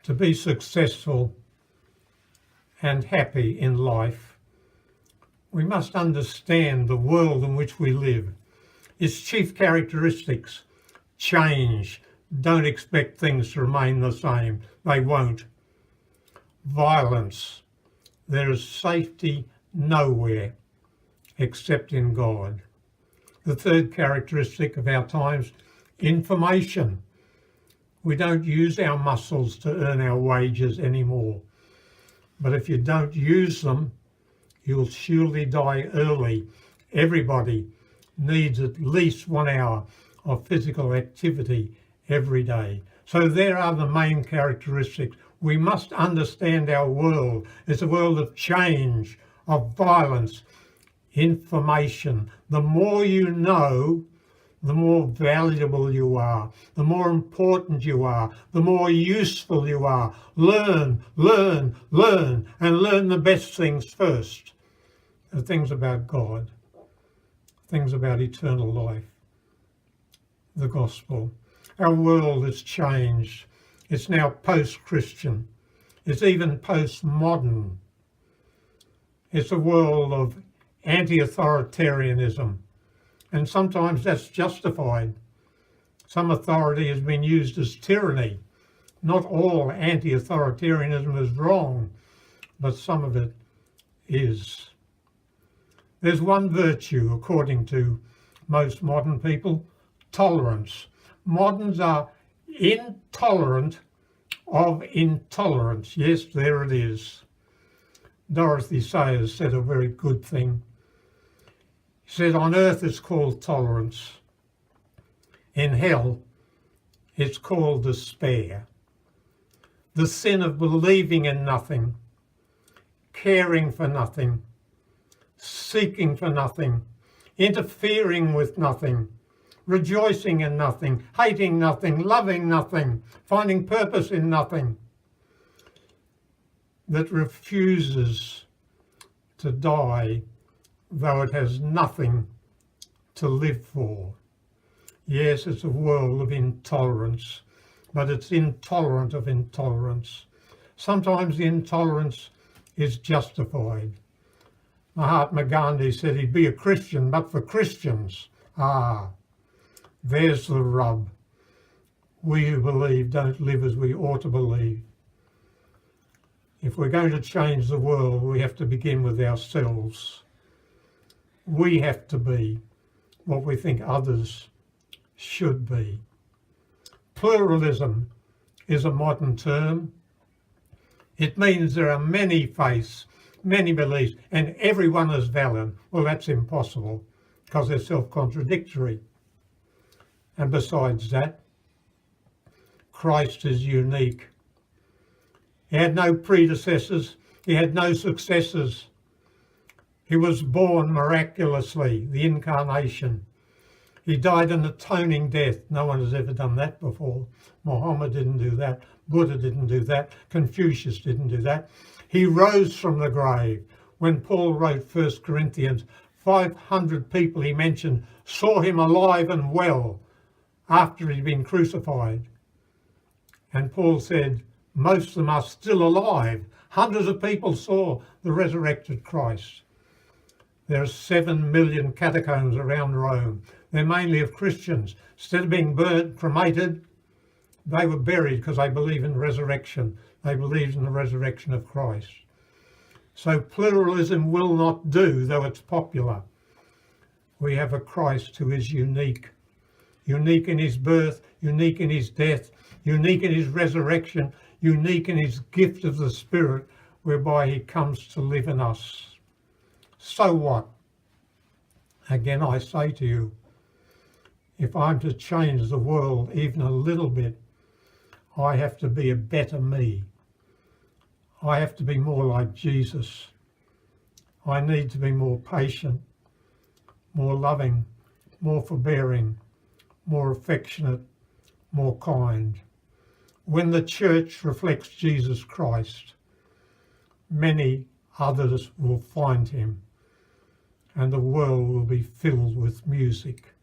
To be successful and happy in life, we must understand the world in which we live. Its chief characteristics: change. Don't expect things to remain the same. They won't. Violence. There is safety nowhere except in God. The third characteristic of our times: information. We don't use our muscles to earn our wages anymore. But if you don't use them, you'll surely die early. Everybody needs at least 1 hour of physical activity every day. So there are the main characteristics. We must understand our world. It's a world of change, of violence, information. The more you know, the more valuable you are, the more important you are, the more useful you are. Learn, learn, learn, and learn the best things first. The things about God, things about eternal life, the gospel. Our world has changed. It's now post-Christian. It's even post-modern. It's a world of anti-authoritarianism. And sometimes that's justified. Some authority has been used as tyranny. Not all anti-authoritarianism is wrong, but some of it is. There's one virtue, according to most modern people: tolerance. Moderns are intolerant of intolerance. Yes, there it is. Dorothy Sayers said a very good thing. He said, on earth it's called tolerance. In hell, it's called despair. The sin of believing in nothing, caring for nothing, seeking for nothing, interfering with nothing, rejoicing in nothing, hating nothing, loving nothing, finding purpose in nothing, that refuses to die though it has nothing to live for. Yes, it's a world of intolerance, but it's intolerant of intolerance. Sometimes the intolerance is justified. Mahatma Gandhi said he'd be a Christian, but for Christians. Ah, there's the rub. We who believe don't live as we ought to believe. If we're going to change the world, we have to begin with ourselves. We have to be what we think others should be. Pluralism is a modern term. It means there are many faiths, many beliefs, and everyone is valid. Well, that's impossible because they're self-contradictory. And besides that, Christ is unique. He had no predecessors. He had no successors. He was born miraculously, the incarnation. He died an atoning death. No one has ever done that before. Muhammad didn't do that. Buddha didn't do that. Confucius didn't do that. He rose from the grave. When Paul wrote 1 Corinthians, 500 people he mentioned saw him alive and well after he'd been crucified. And Paul said, most of them are still alive. Hundreds of people saw the resurrected Christ. There are 7 million catacombs around Rome. They're mainly of Christians. Instead of being burnt, cremated, they were buried because they believe in resurrection. They believed in the resurrection of Christ. So pluralism will not do, though it's popular. We have a Christ who is unique. Unique in his birth, unique in his death, unique in his resurrection, unique in his gift of the Spirit, whereby he comes to live in us. So what? Again, I say to you, if I'm to change the world even a little bit, I have to be a better me. I have to be more like Jesus. I need to be more patient, more loving, more forbearing, more affectionate, more kind. When the church reflects Jesus Christ, many others will find him, and the world will be filled with music.